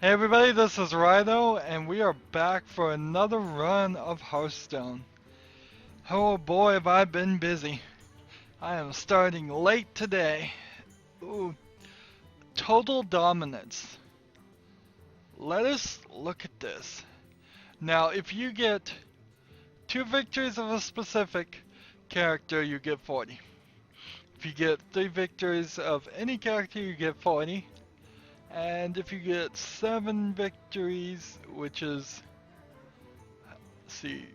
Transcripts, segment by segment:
Hey everybody, this is Rydo, and we are back for another run of Hearthstone. Oh boy, have I been busy. I am starting late today. Ooh, total dominance. Let us look at this. Now, if you get 2 victories of a specific character, you get 40. If you get 3 victories of any character, you get 40. And if you get 7 victories, which is, let's see,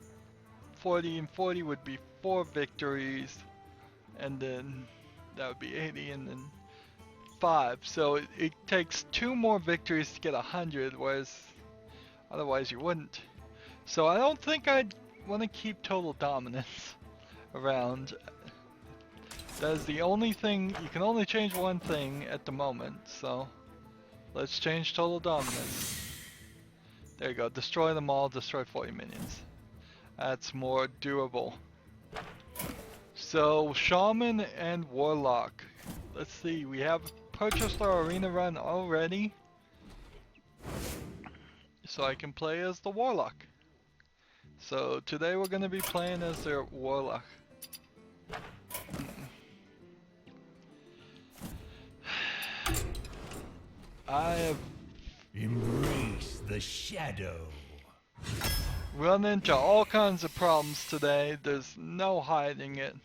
40 and 40 would be 4 victories, and then that would be 80, and then 5. So it takes 2 more victories to get 100, whereas otherwise you wouldn't. So I don't think I'd want to keep total dominance around. That is the only thing. You can only change one thing at the moment, so let's change total dominance. There you go. Destroy them all, destroy 40 minions. That's more doable. So, Shaman and Warlock. Let's see, we have purchased our arena run already. So I can play as the Warlock. So today we're going to be playing as their Warlock. I have embrace the shadow. Run into all kinds of problems today. There's no hiding it.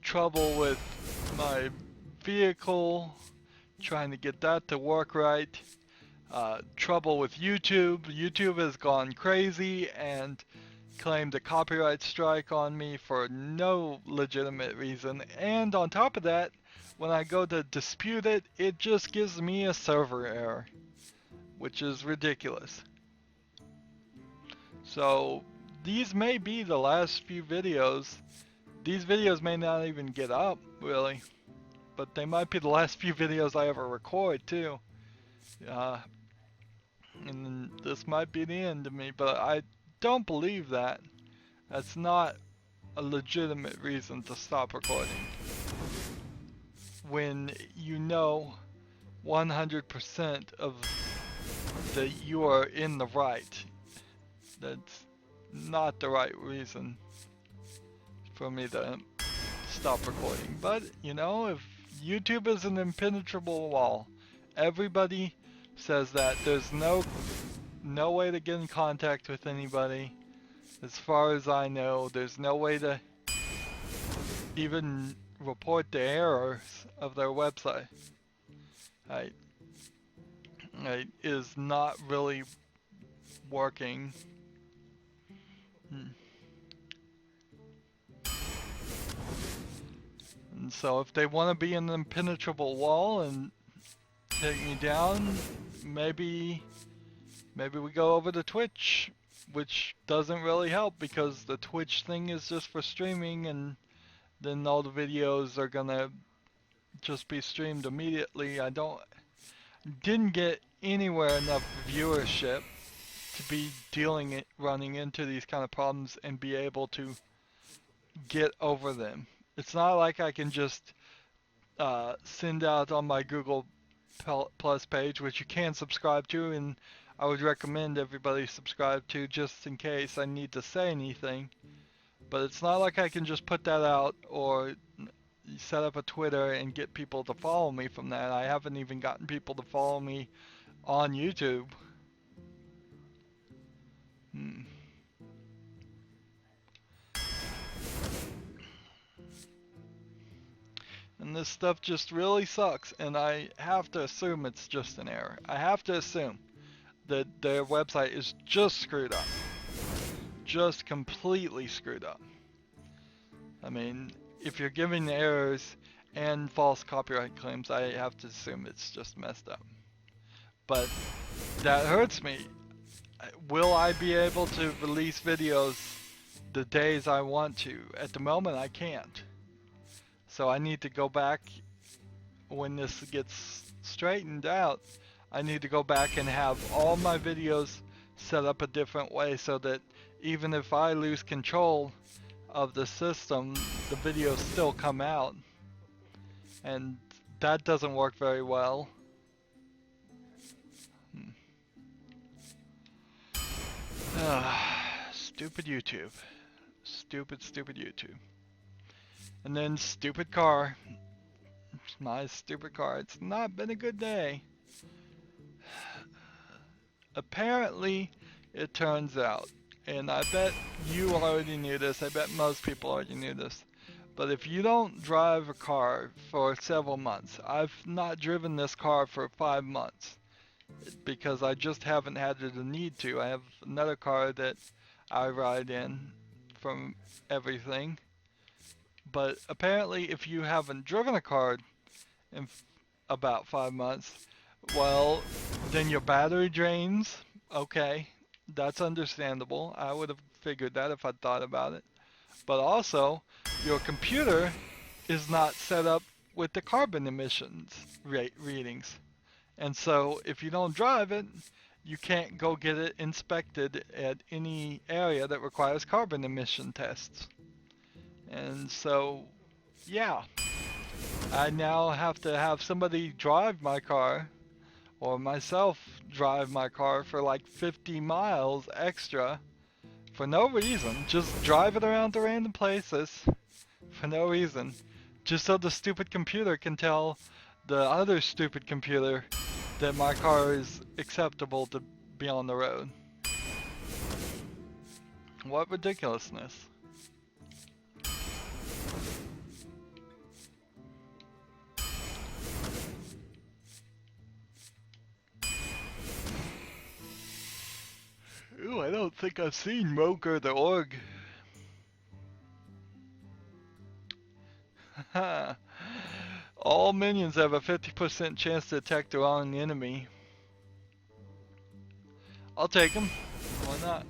Trouble with my vehicle, trying to get that to work right. Trouble with YouTube. YouTube has gone crazy and claimed a copyright strike on me for no legitimate reason. And on top of that, when I go to dispute it, it just gives me a server error, which is ridiculous. So these may be the last few videos. These videos may not even get up, really, but they might be the last few videos I ever record too. And then this might be the end of me, but I don't believe that. That's not a legitimate reason to stop recording. When you know 100% of that you are in the right. That's not the right reason for me to stop recording. But, you know, if YouTube is an impenetrable wall, everybody says that. There's no way to get in contact with anybody. As far as I know, there's no way to even report the errors of their website. It is not really working. And so if they want to be an impenetrable wall and take me down, maybe we go over to Twitch, which doesn't really help because the Twitch thing is just for streaming, and then all the videos are gonna just be streamed immediately. Didn't get anywhere enough viewership to be running into these kind of problems and be able to get over them. It's not like I can just send out on my Google Plus page, which you can subscribe to, and I would recommend everybody subscribe to just in case I need to say anything. But it's not like I can just put that out or set up a Twitter and get people to follow me from that. I haven't even gotten people to follow me on YouTube. And this stuff just really sucks, and I have to assume it's just an error. I have to assume that their website is just screwed up. Just completely screwed up. I mean, if you're giving errors and false copyright claims, I have to assume it's just messed up. But that hurts me. Will I be able to release videos the days I want to? At the moment, I can't. So I need to go back when this gets straightened out. I need to go back and have all my videos set up a different way so that even if I lose control of the system, the videos still come out. And that doesn't work very well. Stupid YouTube. Stupid YouTube. And then stupid car. My stupid car. It's not been a good day. Apparently, it turns out, and I bet you already knew this, I bet most people already knew this, but if you don't drive a car for several months, I've not driven this car for 5 months, because I just haven't had the need to. I have another car that I ride in from everything, but apparently if you haven't driven a car in about 5 months, well, then your battery drains. Okay, that's understandable. I would have figured that if I'd thought about it. But also, your computer is not set up with the carbon emissions readings. And so, if you don't drive it, you can't go get it inspected at any area that requires carbon emission tests. And so, yeah, I now have to have somebody drive my car, or myself drive my car for like 50 miles extra for no reason. Just drive it around to random places for no reason. Just so the stupid computer can tell the other stupid computer that my car is acceptable to be on the road. What ridiculousness. Ooh, I don't think I've seen Moker the Org. All minions have a 50% chance to attack the wrong enemy. I'll take them. Why not?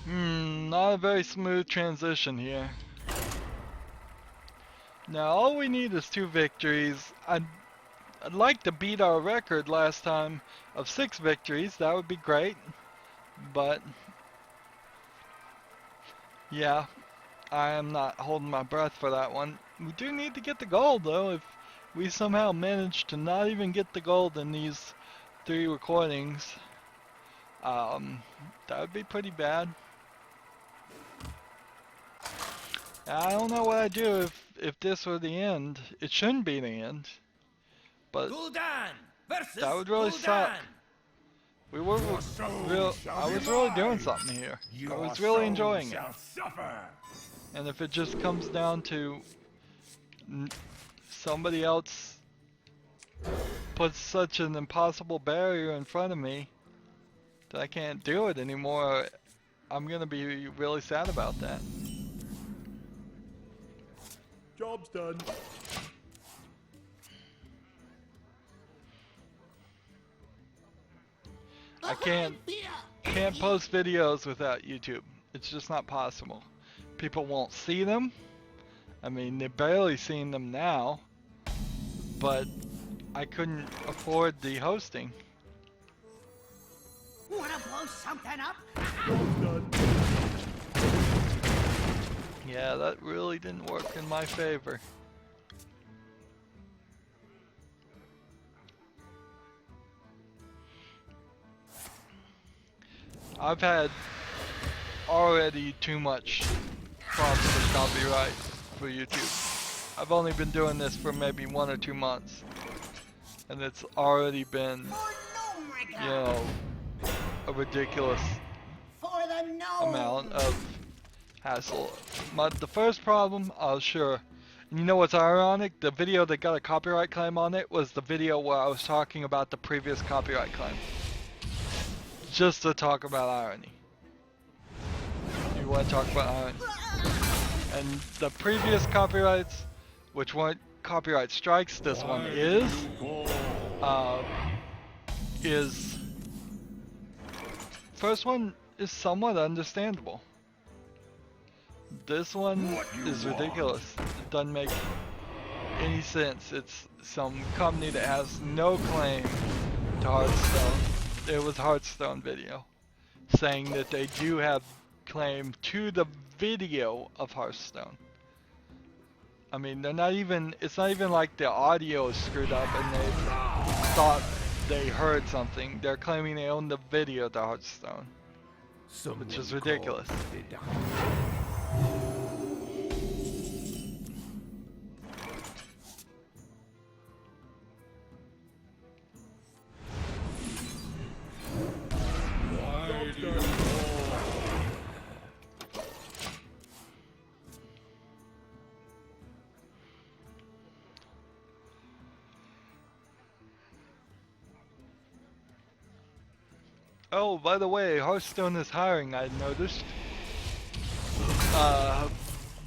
Not a very smooth transition here. Now all we need is 2 victories. I'd like to beat our record last time of 6 victories. That would be great. But yeah, I am not holding my breath for that one. We do need to get the gold though. If we somehow manage to not even get the gold in these 3 recordings, that would be pretty bad. I don't know what I'd do if this were the end. It shouldn't be the end, but that would really suck. We were I was really doing something here. I was really enjoying it. And if it just comes down to somebody else puts such an impossible barrier in front of me that I can't do it anymore, I'm gonna be really sad about that. Job's done. I can't post videos without YouTube. It's just not possible. People won't see them. I mean, they're barely seeing them now, but I couldn't afford the hosting. Wanna blow something up? Job's done. Yeah, that really didn't work in my favor. I've had already too much problems with copyright for YouTube. I've only been doing this for maybe 1 or 2 months, and it's already been, you know, a ridiculous amount of hassle. The first problem, sure. And you know what's ironic? The video that got a copyright claim on it was the video where I was talking about the previous copyright claim. Just to talk about irony. You want to talk about irony? And the previous copyrights, which weren't copyright strikes, this one is first one is somewhat understandable. This one is ridiculous. It doesn't make any sense. It's some company that has no claim to Hearthstone. It was Hearthstone video saying that they do have claim to the video of Hearthstone. I mean, they're not even, it's not even like the audio is screwed up and they thought they heard something. They're claiming they own the video to Hearthstone, which is ridiculous. Oh, by the way, Hearthstone is hiring, I noticed.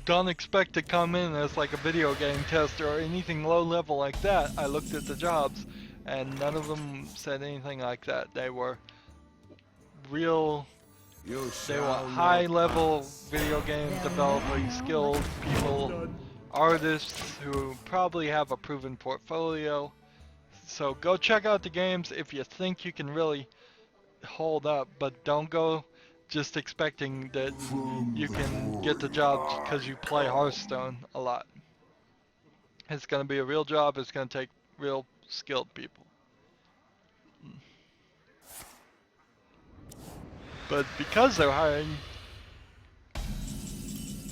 Don't expect to come in as like a video game tester or anything low level like that. I looked at the jobs and none of them said anything like that. They were real, they want high level video game developing skilled people, artists who probably have a proven portfolio. So go check out the games if you think you can really hold up, but don't go just expecting that you can get the job because you play Hearthstone a lot. It's going to be a real job. It's going to take real skilled people. But because they're hiring,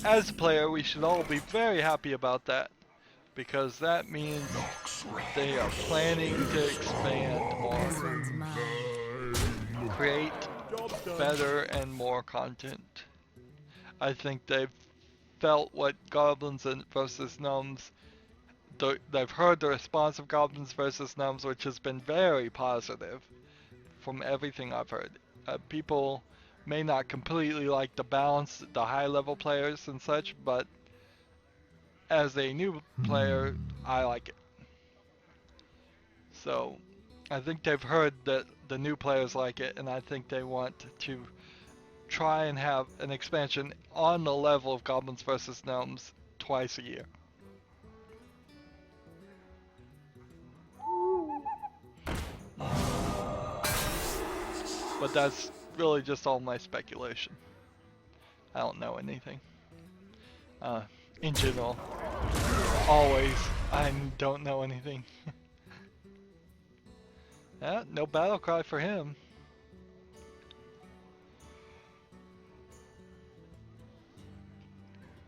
as a player, we should all be very happy about that, because that means they are planning to expand more, create better and more content. I think they've felt what Goblins versus Gnomes, they've heard the response of Goblins versus Gnomes, which has been very positive from everything I've heard. People may not completely like the balance, the high level players and such, but as a new player, I like it. So I think they've heard that the new players like it, and I think they want to try and have an expansion on the level of Goblins vs. Gnomes twice a year. But that's really just all my speculation. I don't know anything. In general, always, I don't know anything. No battle cry for him.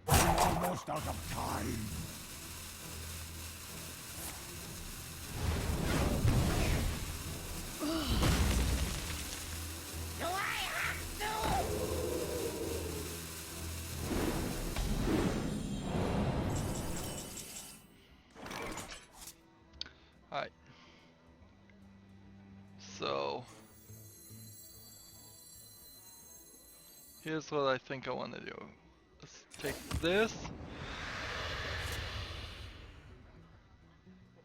Almost out of time. Do I have to? Alright. So here's what I think I want to do. Let's take this.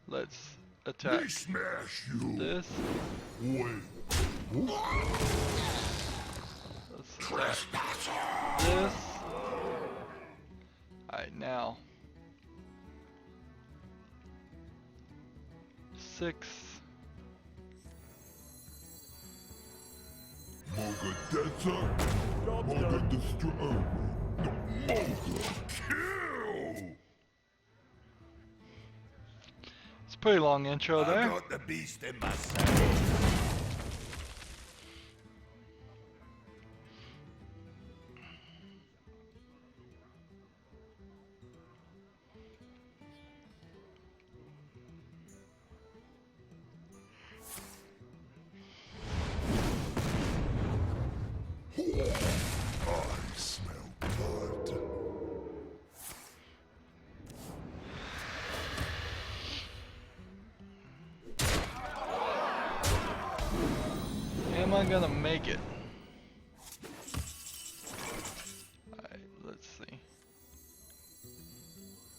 Let's attack Smash you. this. Wait. Let's attack this. Alright, now 6. Moga Desert. Moga Destroy. Moga Kill. It's a pretty long intro there. I got the beast in my saddle. I smell blood. Am I gonna make it? Alright, let's see.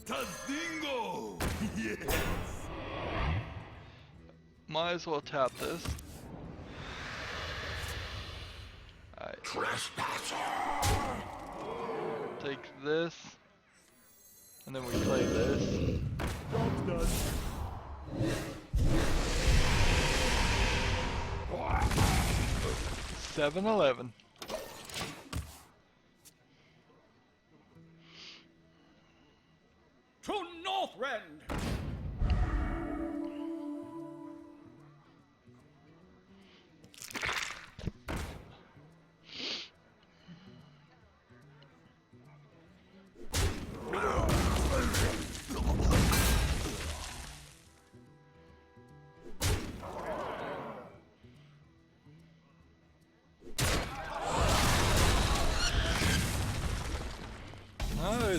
Tazingo! Yes! Might as well tap this. Alright. Trespasser! Take this. And then we play this. Job's done. 7-11.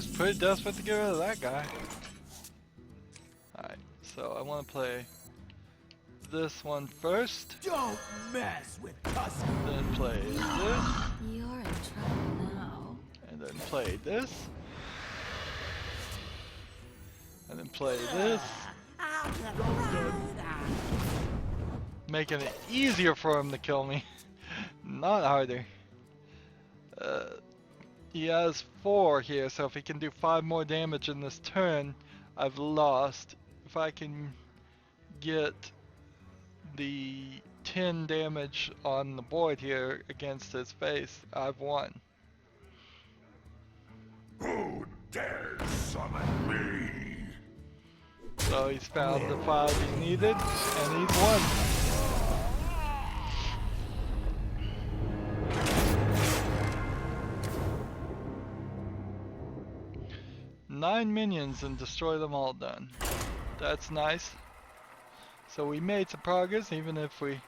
is pretty desperate to get rid of that guy. Alright, so I want to play this one first, Don't mess with custom. then play this, You're in trouble now. and then play this, and then play this, making it easier for him to kill me, not harder. He has 4 here, so if he can do 5 more damage in this turn, I've lost. If I can get the 10 damage on the board here against his face, I've won. Who dares summon me? So he's found the 5 he needed, and he's won. Nine minions and destroy them all done. That's nice. So we made some progress, even if we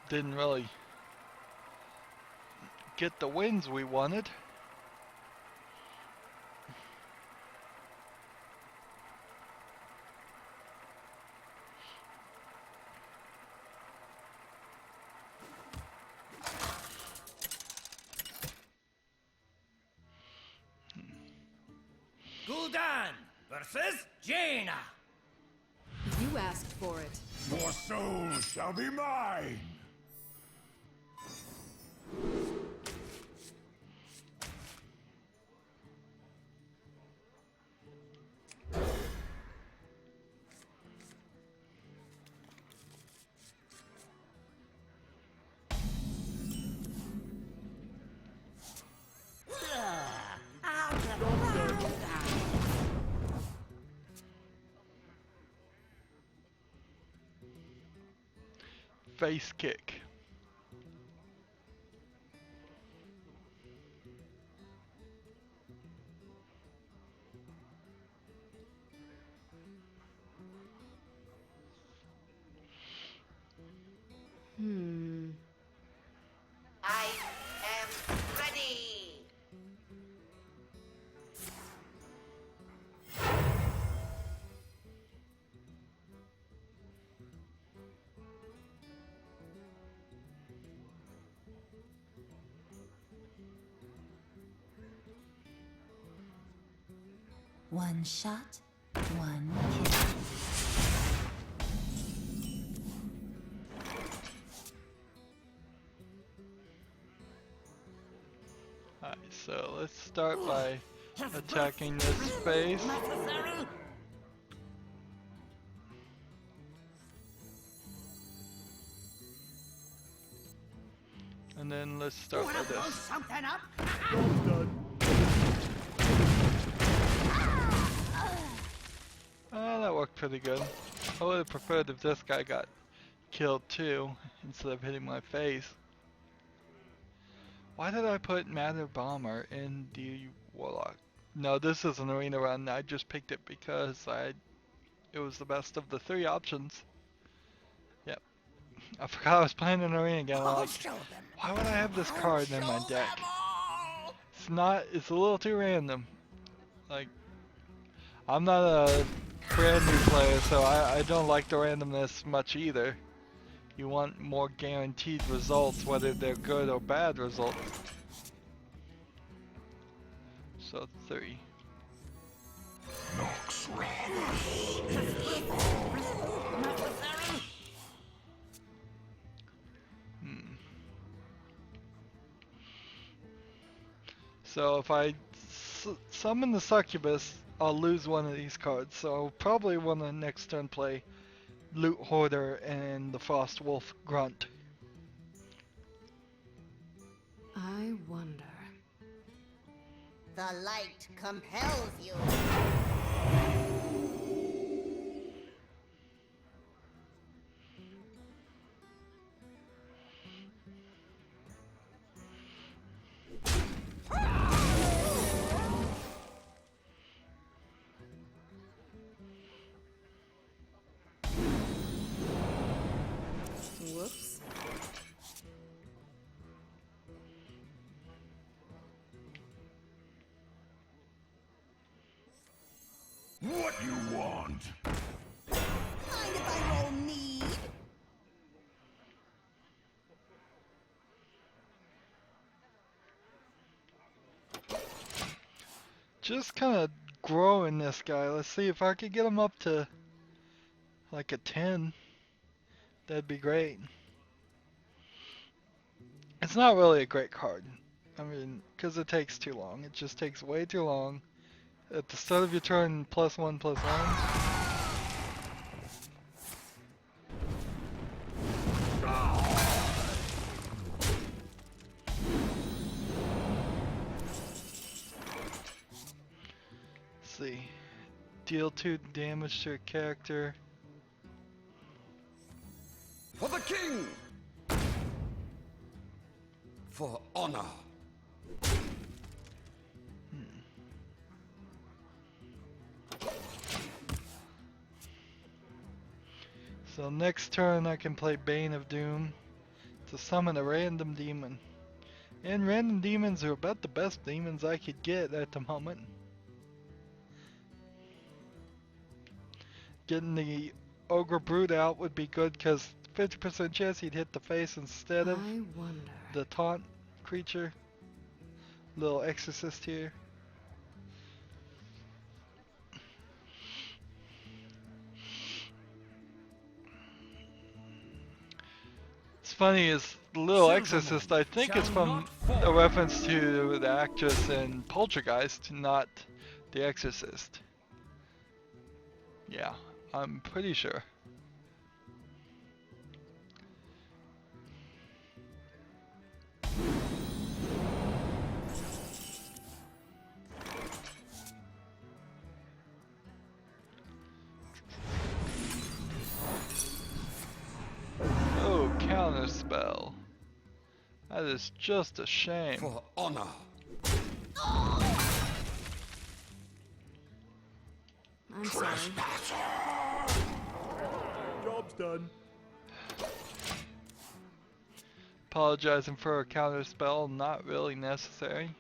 didn't really get the wins we wanted. Gul'dan versus Jaina. You asked for it. More souls shall be mine. Face kick. I am ready. One shot, one kill. Alright, so let's start by attacking this face. Necessary? And then let's start by this. Something up? Job's done. That worked pretty good. I would have preferred if this guy got killed too, instead of hitting my face. Why did I put Matter Bomber in the Warlock? No, this is an arena run. I just picked it because it was the best of the 3 options. Yep. I forgot I was playing an arena again. I'm like, why would I have this card in my deck? It's a little too random. Like, I'm not a brand new player, so I don't like the randomness much either. You want more guaranteed results, whether they're good or bad results. So 3. Nox So if I summon the succubus, I'll lose one of these cards. So I'll probably want to next turn play Loot Hoarder and the Frost Wolf Grunt. I wonder. The light compels you. Whoops. just kind of growing this guy. Let's see if I could get him up to like a 10. That'd be great. It's not really a great card. I mean, because it takes too long. It just takes way too long. At the start of your turn, +1/+1. See. Deal 2 damage to a character. For the king! For honor! So next turn I can play Bane of Doom to summon a random demon. And random demons are about the best demons I could get at the moment. Getting the Ogre Brute out would be good because 50% chance he'd hit the face instead of I wonder. the taunt creature. Little exorcist here. It's funny is the little exorcist I think is from a reference to the actress in Poltergeist, not the exorcist. Yeah, I'm pretty sure. Oh, counter spell. That is just a shame. For honor! I'm sorry. Job's done. Apologizing for a counter spell, not really necessary.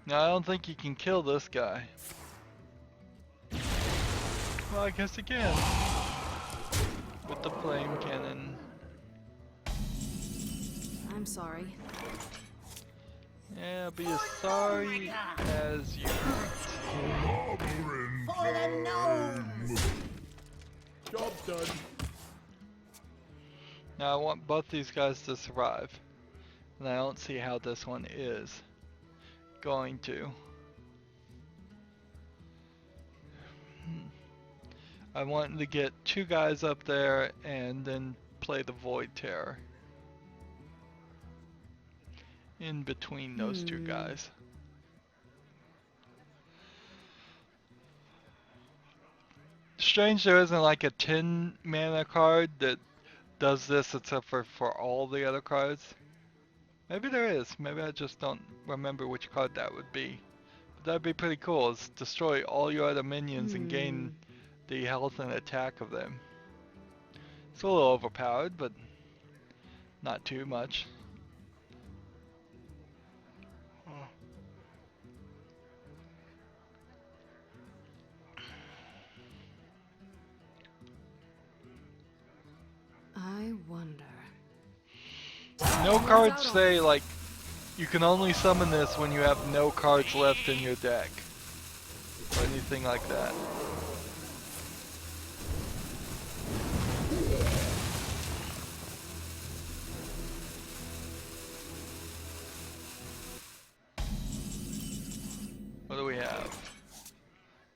Now I don't think you can kill this guy. Well, I guess you can. With the flame cannon. I'm sorry. Yeah, be as sorry as you want. For the gnome! Job's done. Now I want both these guys to survive. And I don't see how this one is going to. I want to get 2 guys up there and then play the Void Terror in between those 2 guys. Strange there isn't like a 10 mana card that does this except for all the other cards. Maybe there is. Maybe I just don't remember which card that would be. But that'd be pretty cool. Is destroy all your other minions and gain the health and attack of them. It's a little overpowered, but not too much. I wonder. No cards say like you can only summon this when you have no cards left in your deck or anything like that. What do we have?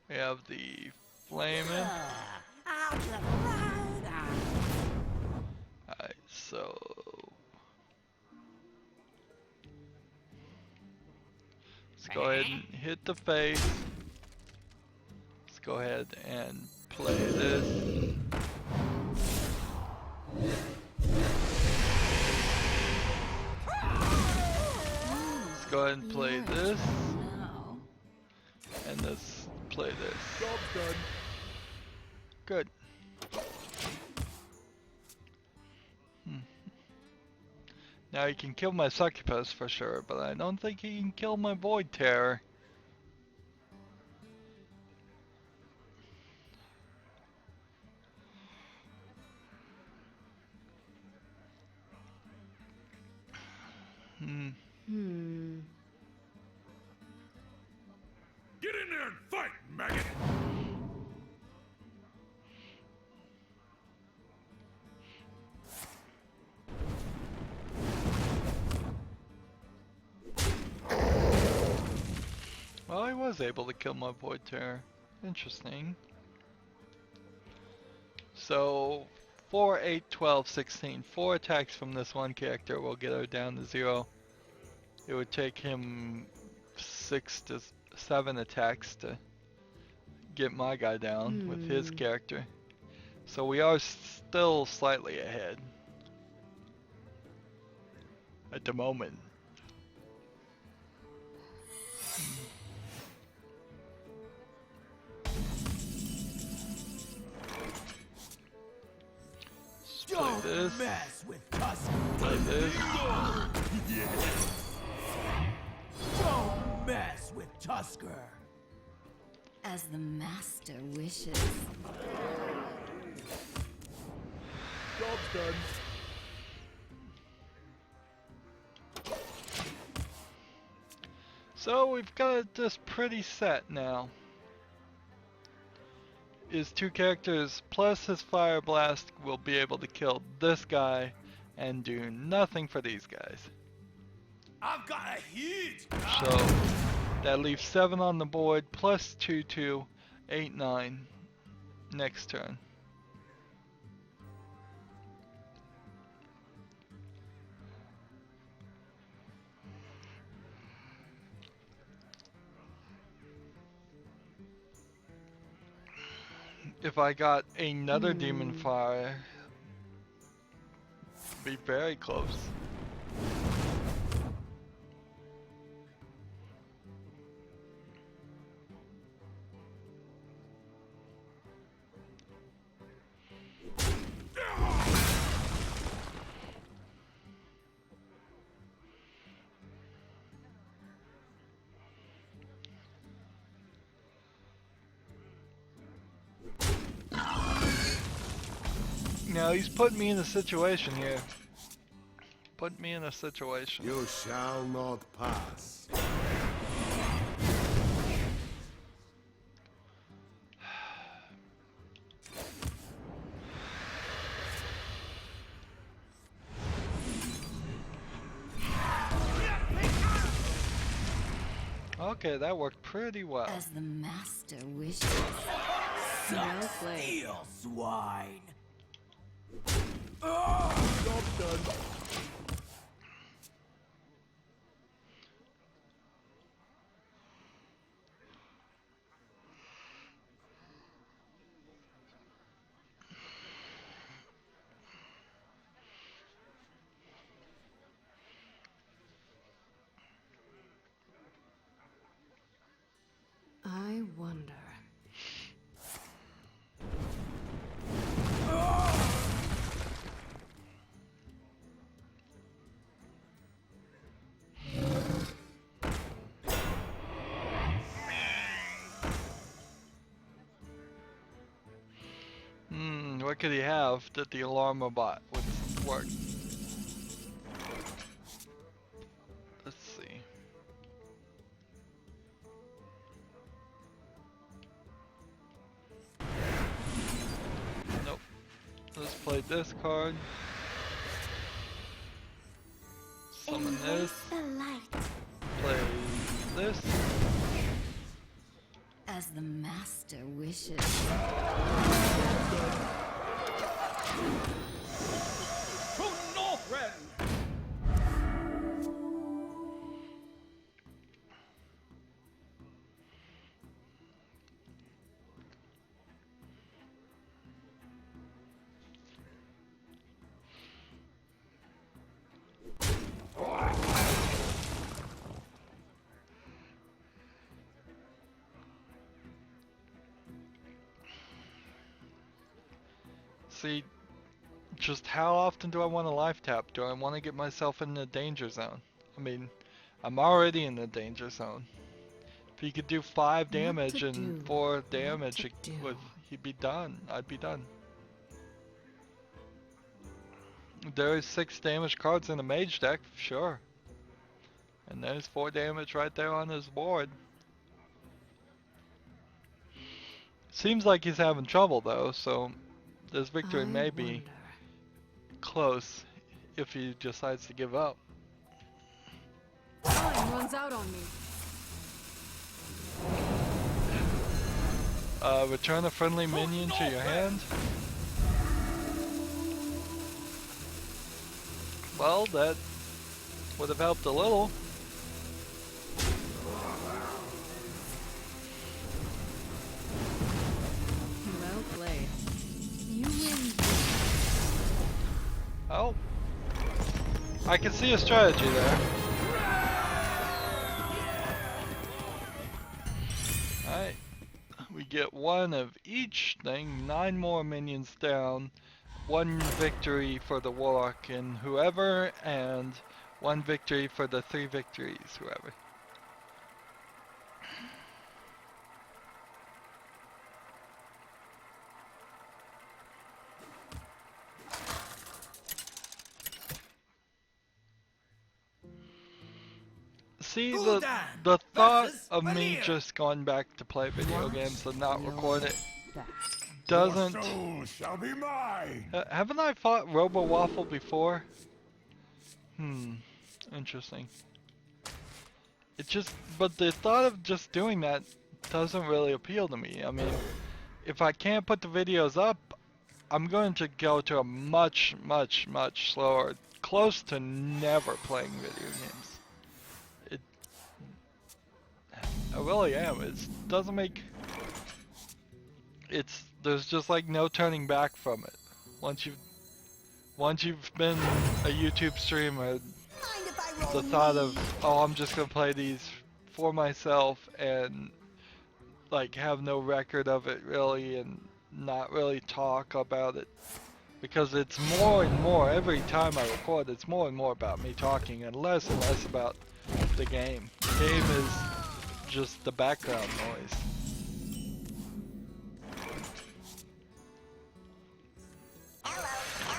We have the Flamin'. Alright, so let's go ahead and hit the face. Let's go ahead and play this. Let's go ahead and play this. No. And let's play this. Job's done. Good. Now he can kill my succubus for sure, but I don't think he can kill my Void Terror. Hmm. Get in there and fight, maggot! Well, I was able to kill my Void Terror. Interesting. So, 4, 8, 12, 16. 4 attacks from this one character will get her down to 0. It would take him 6 to 7 attacks to get my guy down with his character. So we are still slightly ahead at the moment. Play this. Mess with Tusker. Play this. Don't mess with Tusker. As the master wishes. Job's done. So we've got this pretty set now. His 2 characters plus his Fire Blast will be able to kill this guy and do nothing for these guys. I've got a huge... So that leaves 7 on the board plus 2, 2, 8, 9 next turn. If I got another Demon Fire, be very close. Now he's putting me in a situation here. Put me in a situation. You shall not pass. Okay, that worked pretty well. As the master wishes. Suck Well played. steel, swine. Job's done. I wonder. What could he have that the alarm bot would work? Let's see. Nope. Let's play this card. Summon this. The light. Play this. As the master wishes. True Northrend! See, just how often do I want to life tap? Do I want to get myself in the danger zone? I mean, I'm already in the danger zone. If he could do 5 damage to and do, 4 damage, to do. he'd be done. I'd be done. There are 6 damage cards in the mage deck, sure. And there's 4 damage right there on his board. Seems like he's having trouble though, so this victory may be close if he decides to give up. Time runs out on me. Return a friendly minion to your hand. Well, that would have helped a little. Well played. You win. Oh. I can see a strategy there. Alright. We get 1 of each thing, 9 more minions down, 1 victory for the Warlock and whoever, and 1 victory for the 3 victories, whoever. See, the thought of me just going back to play video games and not record it doesn't... Soul shall be mine. Haven't I fought Robo Waffle before? Interesting. It just... But the thought of just doing that doesn't really appeal to me. I mean, if I can't put the videos up, I'm going to go to a much slower, close to never playing video games. I really am. It doesn't make... There's just like no turning back from it. Once you've been a YouTube streamer, the thought of, oh, I'm just gonna play these for myself and like have no record of it really and not really talk about it, because it's more and more every time I record, it's more and more about me talking and less about the game. The game is just the background noise.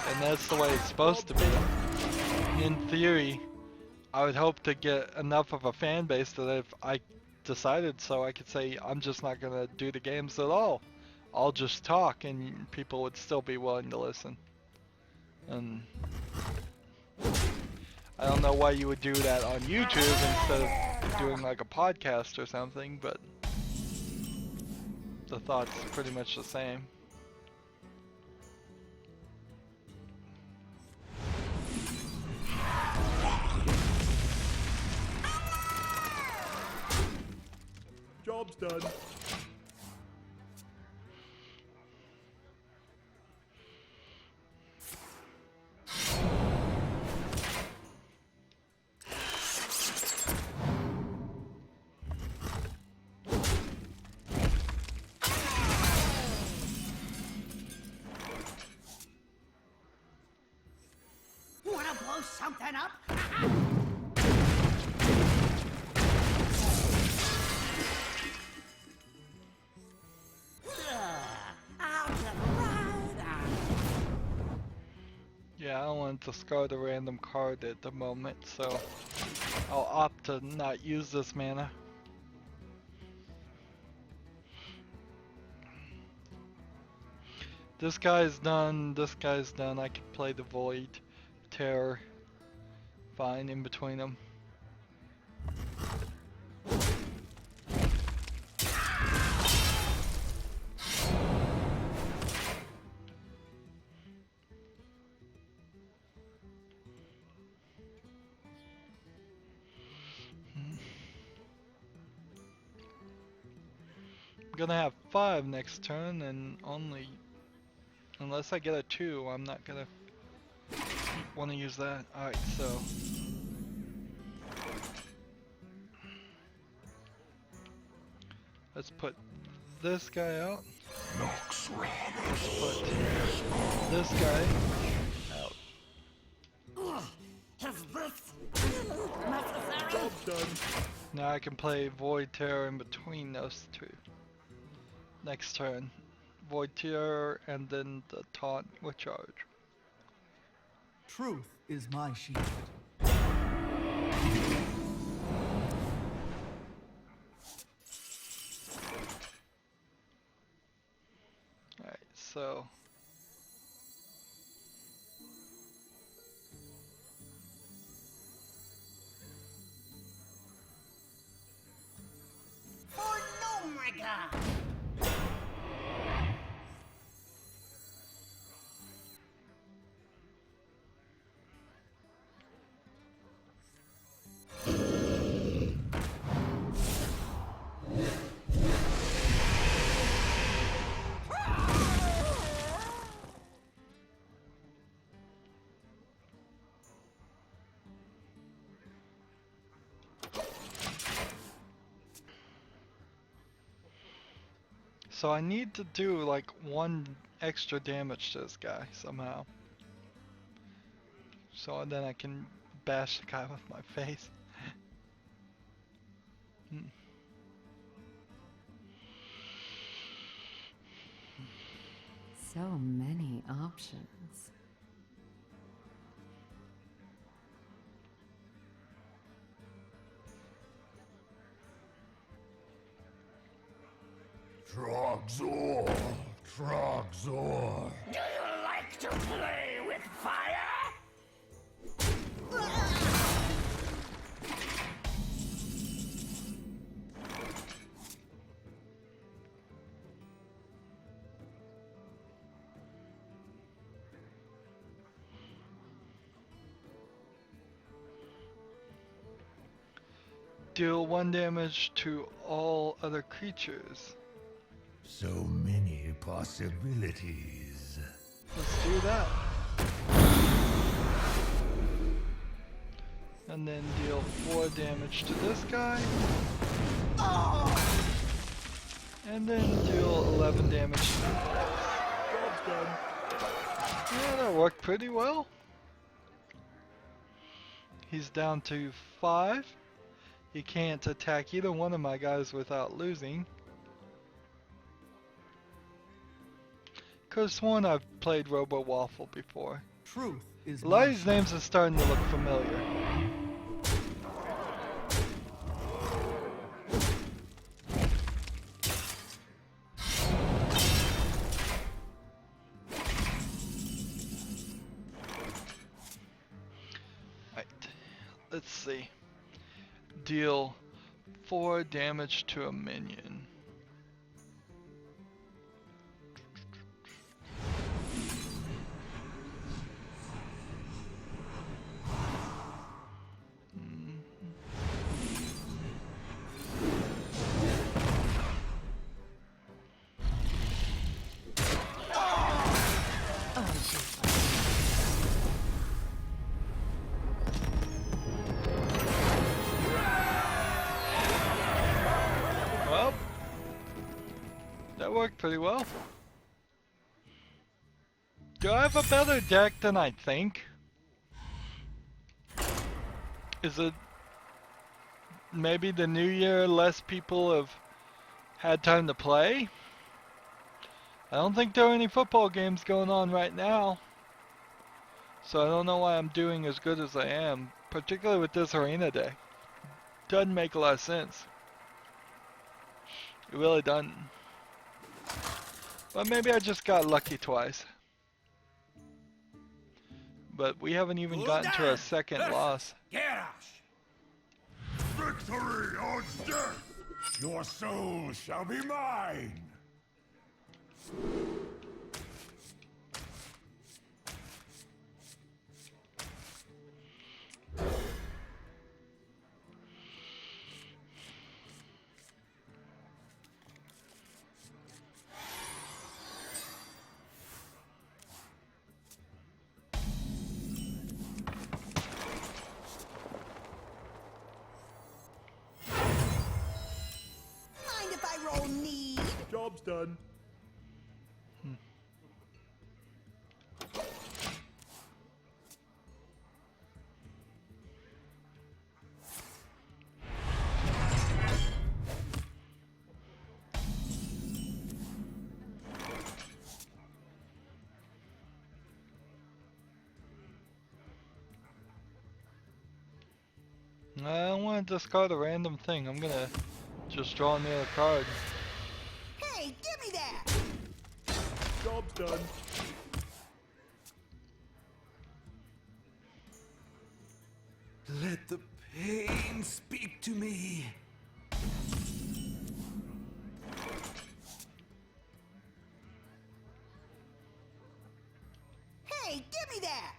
And that's the way it's supposed to be. In theory, I would hope to get enough of a fan base that if I decided so, I could say I'm just not gonna do the games at all. I'll just talk and people would still be willing to listen. And I don't know why you would do that on YouTube instead of doing like a podcast or something, but the thought's pretty much the same. Job's done. Wanna blow something up? Yeah, I don't want to discard a random card at the moment, so I'll opt to not use this mana. This guy's done, I can play the Void, Terror, fine in between them. I'm gonna have 5 next turn, and only unless I get a 2, I'm not gonna want to use that. Alright, so let's put this guy out. Let's put this guy out. Job's done. Now I can play Void Terror in between those 2. Next turn. Void Terror and then the taunt with charge. Truth is my shield. so. For no mega. So I need to do like 1 extra damage to this guy somehow. So then I can bash the guy with my face. So many options. Trogzor! Trogzor! Do you like to play with fire? Deal 1 damage to all other creatures. So many possibilities. Let's do that. And then deal 4 damage to this guy. And then deal 11 damage to the guy. Job's done. Yeah, that worked pretty well. He's down to 5. He can't attack either one of my guys without losing. Could've sworn I've played Robo Waffle before. Truth is A lot of these names are starting to look familiar. Right, let's see. Deal 4 damage to a minion. Well, that worked pretty well. Do I have a better deck than I think? Is it maybe the new year less people have had time to play? I don't think there are any football games going on right now. So I don't know why I'm doing as good as I am, particularly with this arena deck. Doesn't make a lot of sense. It really doesn't. But maybe I just got lucky twice. But we haven't even gotten to a second loss. Victory or death! Your soul shall be mine! Mind if I roll need? Job's done. I don't want to discard a random thing. I'm gonna just draw another card. Hey, give me that! Job's done. Let the pain speak to me. Hey, give me that!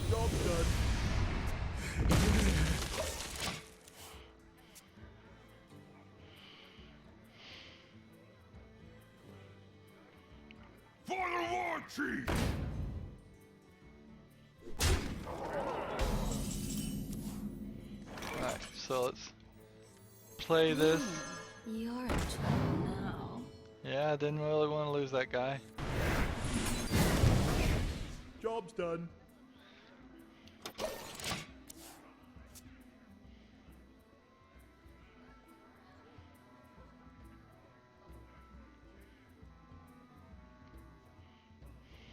Job's done. For the War Chief! Alright, so let's play this. You're in trouble now. Yeah, I didn't really want to lose that guy. Job's done.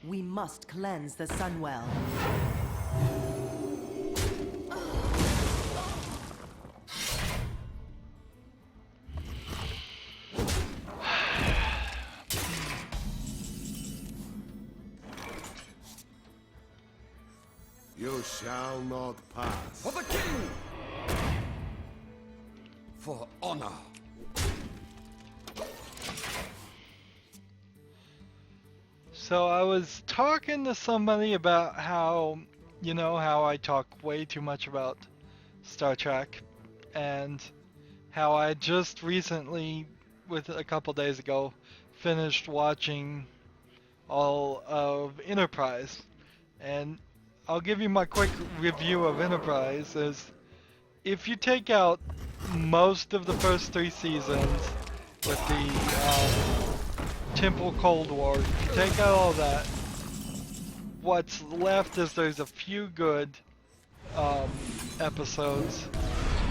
We must cleanse the Sunwell. You shall not pass. For the king! For honor! So I was talking to somebody about how, you know, how I talk way too much about Star Trek, and how I just recently, with a couple days ago, finished watching all of Enterprise. And I'll give you my quick review of Enterprise. Is if you take out most of the first 3 seasons with the Temple Cold War, if you take out all that, what's left is there's a few good episodes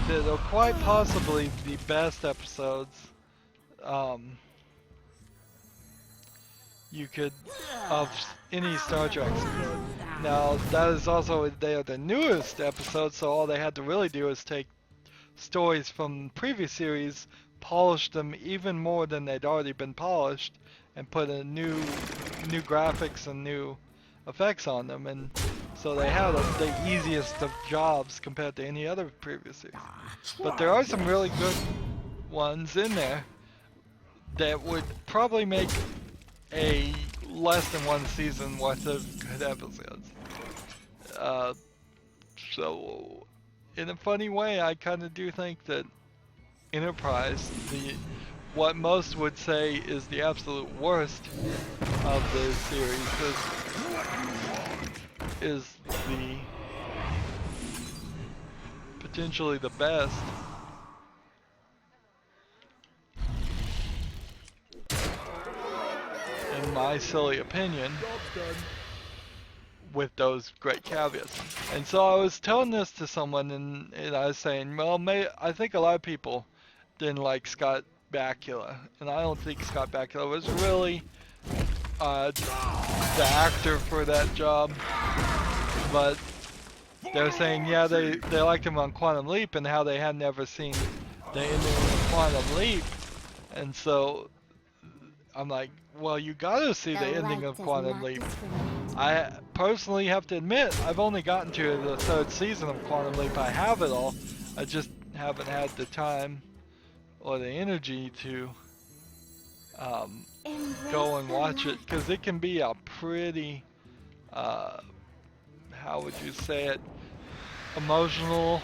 that are quite possibly the best episodes you could of any Star Trek series. Now that is also, they are the newest episodes, so all they had to really do is take stories from previous series, polish them even more than they'd already been polished, and put a new graphics and new effects on them, and so they had the easiest of jobs compared to any other previous series. But there are some really good ones in there that would probably make a less than 1 season worth of good episodes. So in a funny way, I kind of do think that Enterprise, what most would say is the absolute worst of the series, is the potentially the best. In my silly opinion, Job's done. with those great caveats. And so I was telling this to someone, and I was saying, well, I think a lot of people didn't like Scott Bakula, and I don't think Scott Bakula was really the actor for that job, but they're saying, yeah, they liked him on Quantum Leap and how they had never seen the ending of Quantum Leap, and so I'm like, well, you gotta see the ending of Quantum Leap. I personally have to admit, I've only gotten to the 3rd season of Quantum Leap. I have it all, I just haven't had the time or the energy to go and watch it, because it can be a pretty, how would you say it, emotional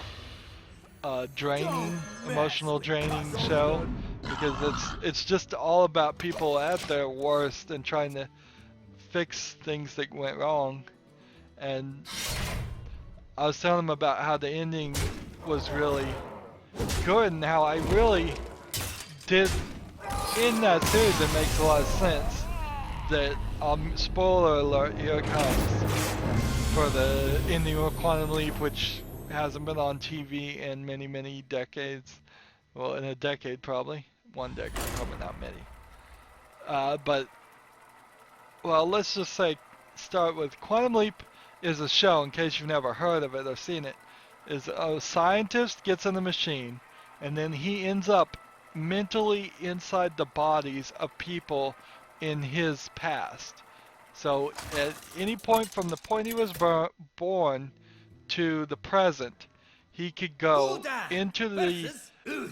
draining show, because it's just all about people at their worst and trying to fix things that went wrong. And I was telling them about how the ending was really good and how I really did in that series. It makes a lot of sense that spoiler alert, here it comes for the ending of Quantum Leap, which hasn't been on TV in many decades. Well, in a decade probably. 1 decade, probably not many. But well, let's just say, start with Quantum Leap is a show, in case you've never heard of it or seen it, is a scientist gets in a machine, and then he ends up mentally inside the bodies of people in his past. So at any point from the point he was born to the present, he could go into the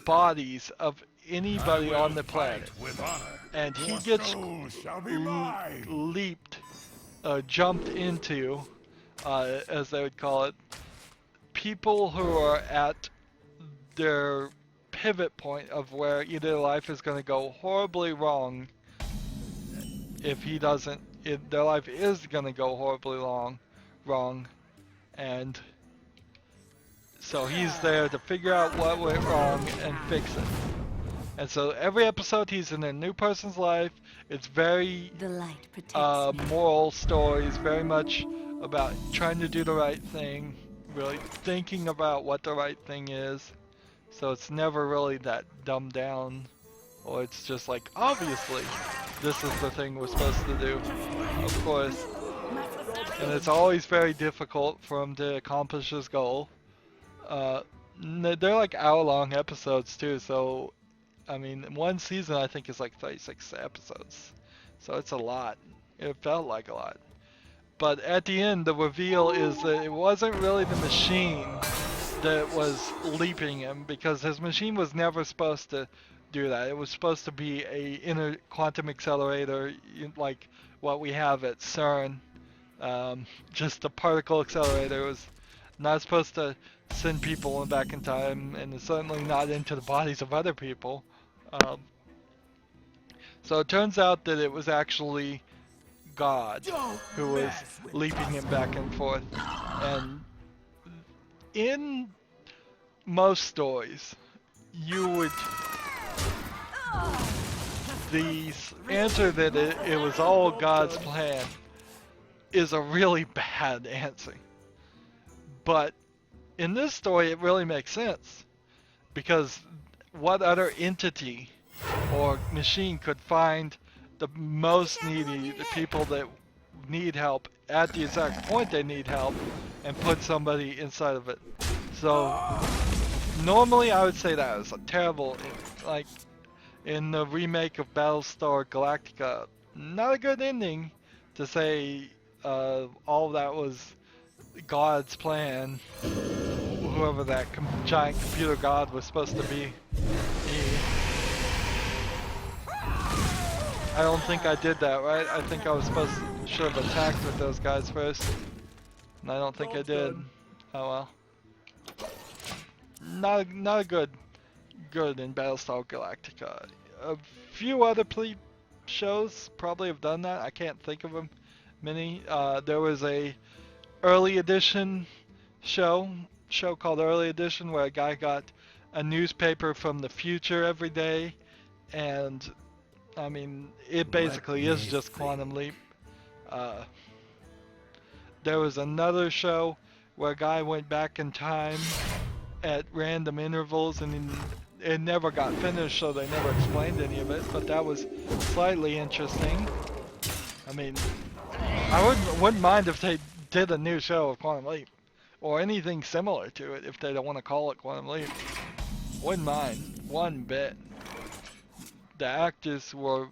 bodies of anybody on the planet, with honor. and he Your gets soul shall be mine. leaped, jumped into, as they would call it, people who are at their pivot point of where either their life is going to go horribly wrong if he doesn't, if their life is going to go horribly wrong, and so he's there to figure out what went wrong and fix it. And so every episode he's in a new person's life. It's very The light protects me. moral stories, very much about trying to do the right thing, really thinking about what the right thing is. So it's never really that dumbed down, or it's just like, obviously, this is the thing we're supposed to do, of course. And it's always very difficult for him to accomplish his goal. They're like hour-long episodes too, so I mean, one season I think is like 36 episodes, so it's a lot. It felt like a lot. But at the end, the reveal is that it wasn't really the machine that was leaping him, because his machine was never supposed to do that. It was supposed to be a inner quantum accelerator, like what we have at CERN, just a particle accelerator. It was not supposed to send people back in time, and it's certainly not into the bodies of other people. So it turns out that it was actually God who was leaping him back and forth. And in most stories, you would... the answer that it was all God's plan is a really bad answer. But in this story, it really makes sense, because what other entity or machine could find the most needy, the people that need help at the exact point they need help, and put somebody inside of it? So normally I would say that is a terrible, like in the remake of Battlestar Galactica, not a good ending to say all that was God's plan, whoever that giant computer god was supposed to be. I don't think I did that, right? I think I was should have attacked with those guys first, and I don't think I did. Oh well. Not a good in Battlestar Galactica. A few other shows probably have done that. I can't think of them many. There was a early edition show called Early Edition, where a guy got a newspaper from the future every day, and I mean, it basically is just Quantum Leap. There was another show where a guy went back in time at random intervals, and it never got finished, so they never explained any of it, but that was slightly interesting. I mean, I wouldn't mind if they did a new show of Quantum Leap, or anything similar to it if they don't want to call it Quantum Leap. Wouldn't mind one bit. The actors were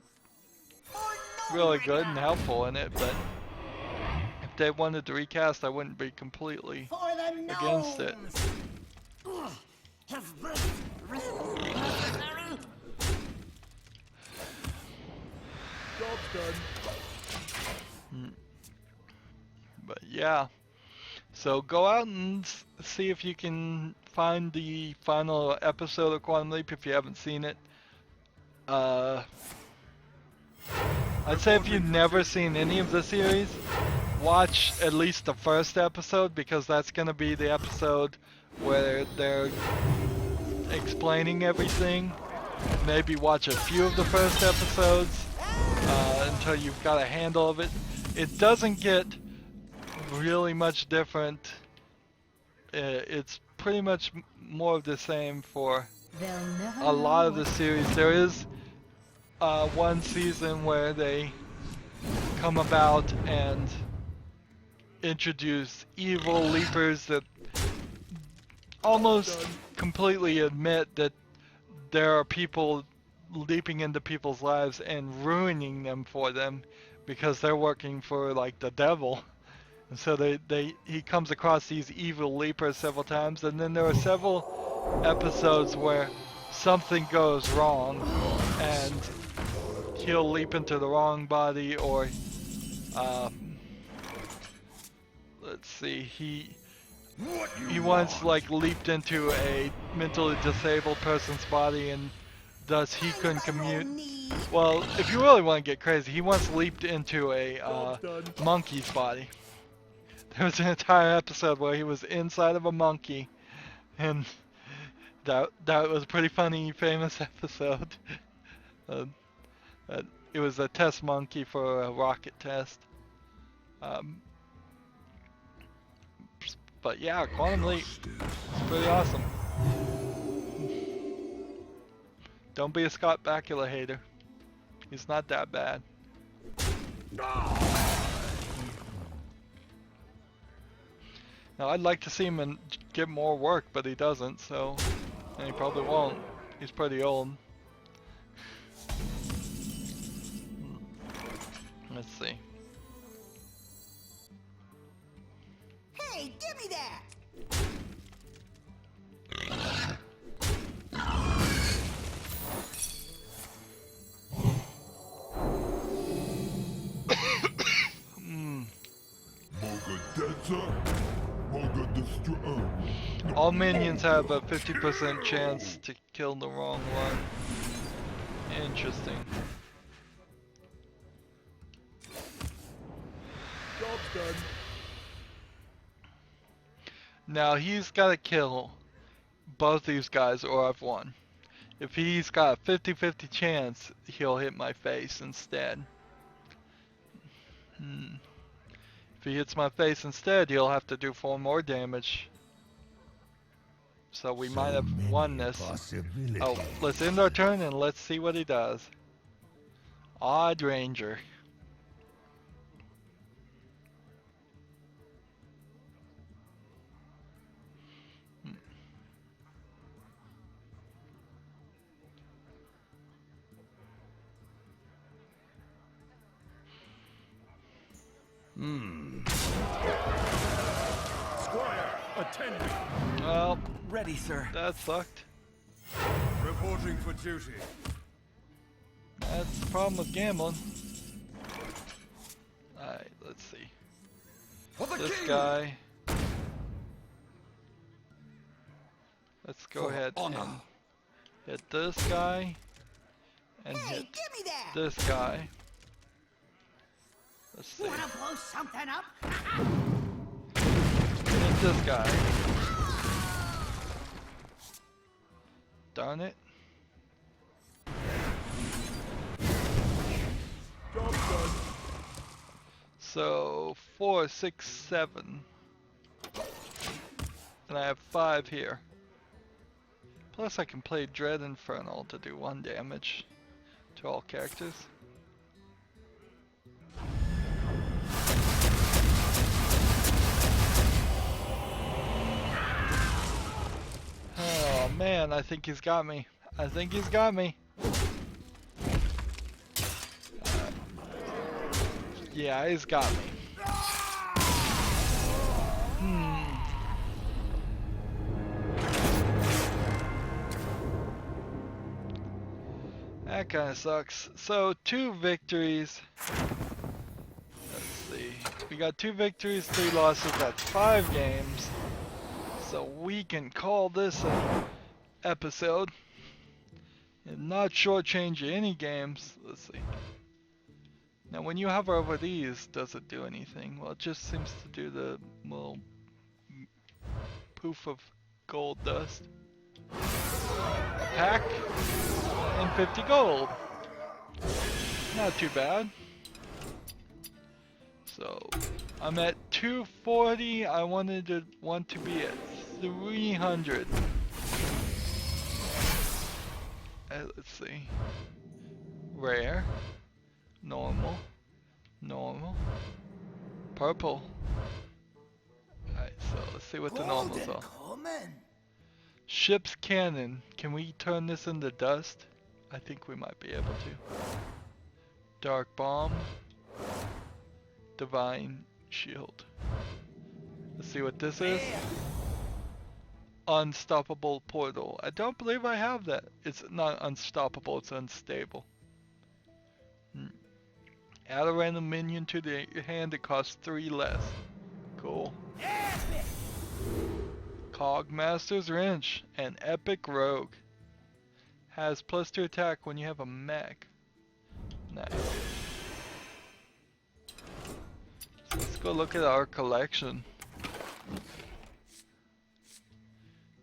really good and helpful in it, but if they wanted to recast, I wouldn't be completely against it. Job's done. But yeah, so go out and see if you can find the final episode of Quantum Leap if you haven't seen it. I'd say if you've never seen any of the series, watch at least the first episode, because that's going to be the episode where they're explaining everything. Maybe watch a few of the first episodes until you've got a handle of it. It doesn't get really much different. It's pretty much more of the same for a lot of the series. There is one season where they come about and introduce evil leapers that almost completely admit that there are people leaping into people's lives and ruining them for them because they're working for like the devil. And so he comes across these evil leapers several times, and then there are several episodes where something goes wrong and he'll leap into the wrong body, or let's see, he once like leaped into a mentally disabled person's body, and thus he couldn't commute. Well, if you really want to get crazy, he once leaped into a monkey's body. There was an entire episode where he was inside of a monkey, and that was a pretty funny, famous episode. It was a test monkey for a rocket test. But yeah, Quantum Leap, it's pretty awesome. Don't be a Scott Bakula hater. He's not that bad. Now I'd like to see him get more work, but he doesn't, so, and he probably won't. He's pretty old. Let's see. Hey, give me that! All minions have a 50% chance to kill the wrong one. Interesting. Job's done. Now he's got to kill both these guys or I've won. If he's got a 50-50 chance, he'll hit my face instead. If he hits my face instead, he'll have to do 4 more damage. So we might have won this. Oh, let's end our turn and let's see what he does. Odd Ranger. Squire, attend me. Well, Ready, sir. that sucked. Reporting for duty. That's the problem with gambling. Alright, let's see. This guy. Let's go ahead and hit this guy. And hit Give me that! this guy. Let's see. Wanna blow something up? Hit this guy. Darn it. Job's done. So 4, 6, 7. And I have 5 here. Plus I can play Dread Infernal to do 1 damage to all characters. Oh man, I think he's got me. I think he's got me. Yeah, he's got me. That kind of sucks. So 2 victories. Let's see. We got 2 victories, 3 losses. That's 5 games. So we can call this an episode. And not shortchange any games. Let's see. Now when you hover over these, does it do anything? Well, it just seems to do the little poof of gold dust. A pack and 50 gold. Not too bad. So I'm at 240. I want to be at 300. Let's see. Rare, normal, Normal. Purple. Alright, so let's see what the normals are. Ship's cannon. Can we turn this into dust? I think we might be able to. Dark bomb. Divine shield. Let's see what this is. Unstoppable portal. I don't believe I have that. It's not unstoppable, it's unstable. Add a random minion to your hand, it costs 3 less. Cool. Cogmaster's Wrench, an epic rogue. Has +2 attack when you have a mech. Nice. So let's go look at our collection.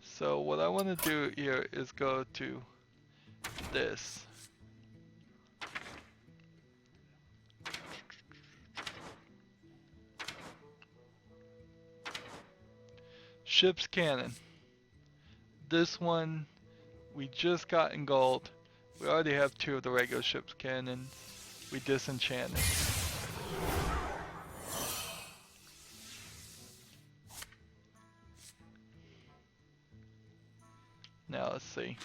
So what I want to do here is go to this. Ship's cannon. This one we just got in gold. We already have 2 of the regular ship's cannon. We disenchanted. Now let's see.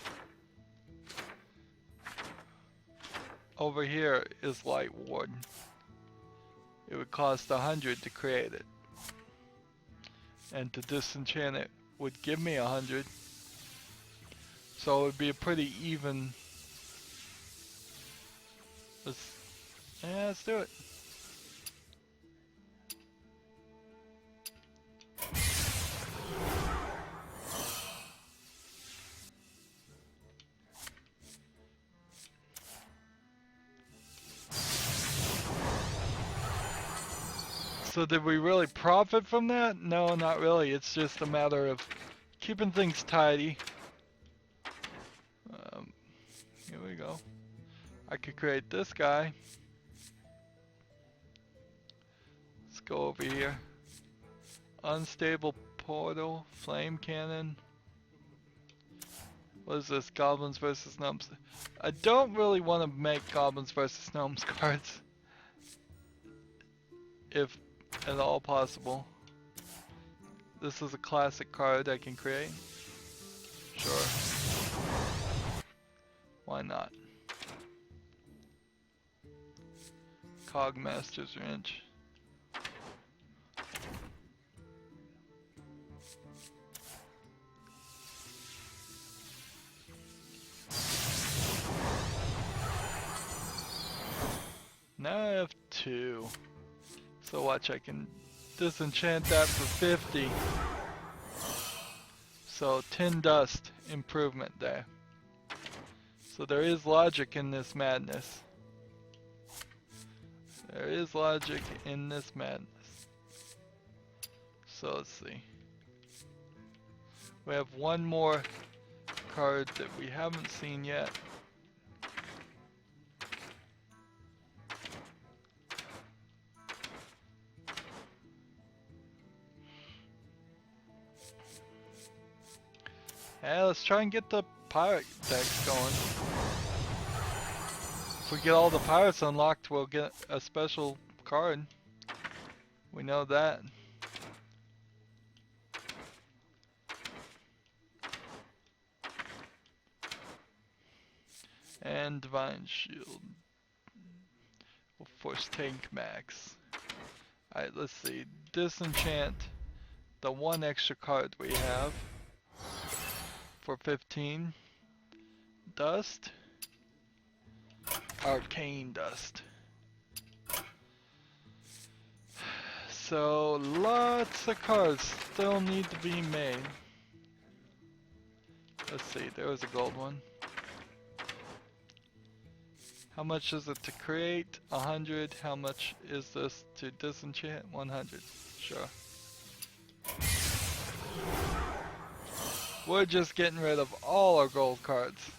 Over here is Light Warden. It would cost 100 to create it. And to disenchant it would give me 100. So it would be a pretty even. Let's do it. So did we really profit from that? No, not really. It's just a matter of keeping things tidy. Here we go. I could create this guy. Let's go over here. Unstable portal, flame cannon. What is this? Goblins versus gnomes. I don't really want to make goblins versus gnomes cards. If at all possible. This is a classic card I can create. Sure. Why not? Cogmaster's Wrench. Now I have 2. So watch, I can disenchant that for 50. So 10 dust improvement there. So there is logic in this madness. There is logic in this madness. So let's see. We have one more card that we haven't seen yet. Yeah, let's try and get the pirate decks going. If we get all the pirates unlocked, we'll get a special card. We know that. And Divine Shield. We'll force Tank Max. Alright, let's see. Disenchant the 1 extra card we have. For 15 dust, arcane dust. So lots of cards still need to be made. Let's see, there was a gold one. How much is it to create? 100. How much is this to disenchant? 100. Sure. We're just getting rid of all our gold cards.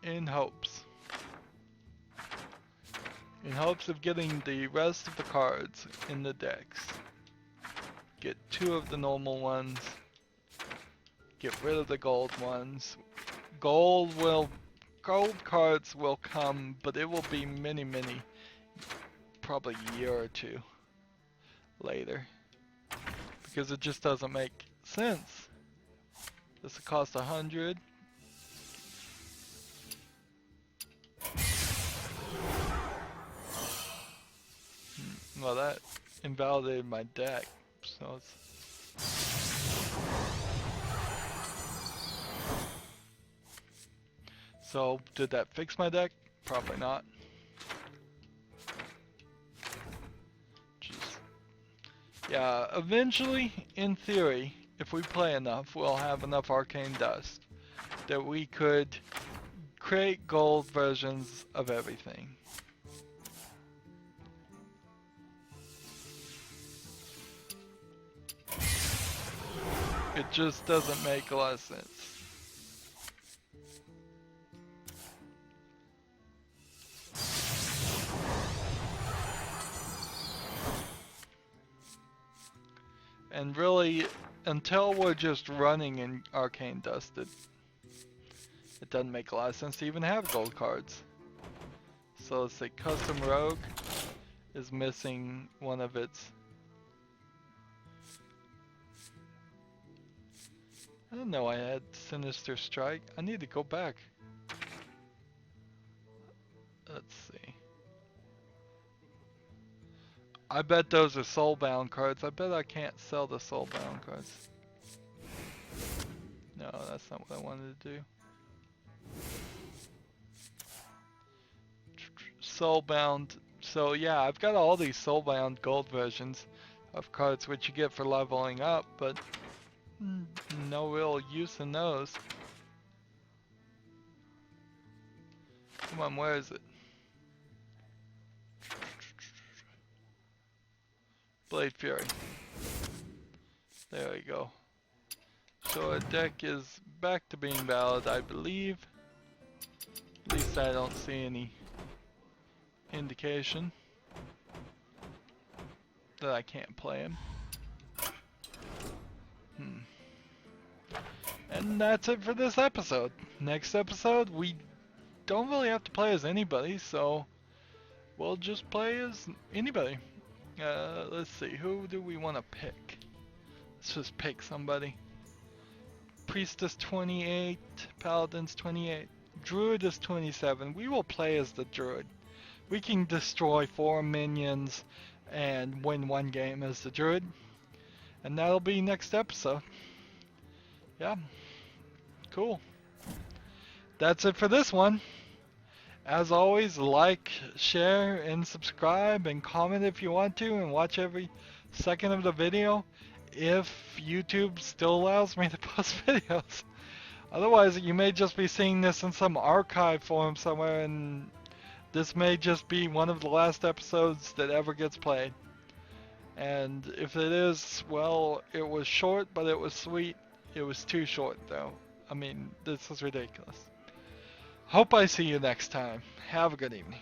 In hopes. In hopes of getting the rest of the cards in the decks. Get 2 of the normal ones get rid of the gold ones. Gold cards will come, but it will be many, probably a year or two later. Because it just doesn't make sense. This will cost 100. Well, that invalidated my deck, so it's... So, did that fix my deck? Probably not. Jeez. Yeah, eventually, in theory, if we play enough, we'll have enough arcane dust that we could create gold versions of everything. It just doesn't make a lot of sense. And really, until we're just running in Arcane Dusted, it doesn't make a lot of sense to even have gold cards. So let's say Custom Rogue is missing one of its... I didn't know I had Sinister Strike. I need to go back. Let's see. I bet those are soulbound cards. I bet I can't sell the soulbound cards. No, that's not what I wanted to do. Soulbound. So yeah, I've got all these soulbound gold versions of cards which you get for leveling up, but no real use in those. Come on, where is it? Blade Fury. There we go. So our deck is back to being valid, I believe. At least I don't see any indication that I can't play him. And that's it for this episode. Next episode, we don't really have to play as anybody, so we'll just play as anybody. Let's see, who do we want to pick? Let's just pick somebody. Priestess 28, Paladins 28, Druid is 27. We will play as the Druid. We can destroy 4 minions and win 1 game as the Druid. And that'll be next episode. Yeah. Cool. That's it for this one. As always, like, share, and subscribe, and comment if you want to, and watch every second of the video if YouTube still allows me to post videos. Otherwise, you may just be seeing this in some archive form somewhere, and this may just be one of the last episodes that ever gets played. And if it is, well, it was short, but it was sweet. It was too short, though. I mean, this is ridiculous. Hope I see you next time. Have a good evening.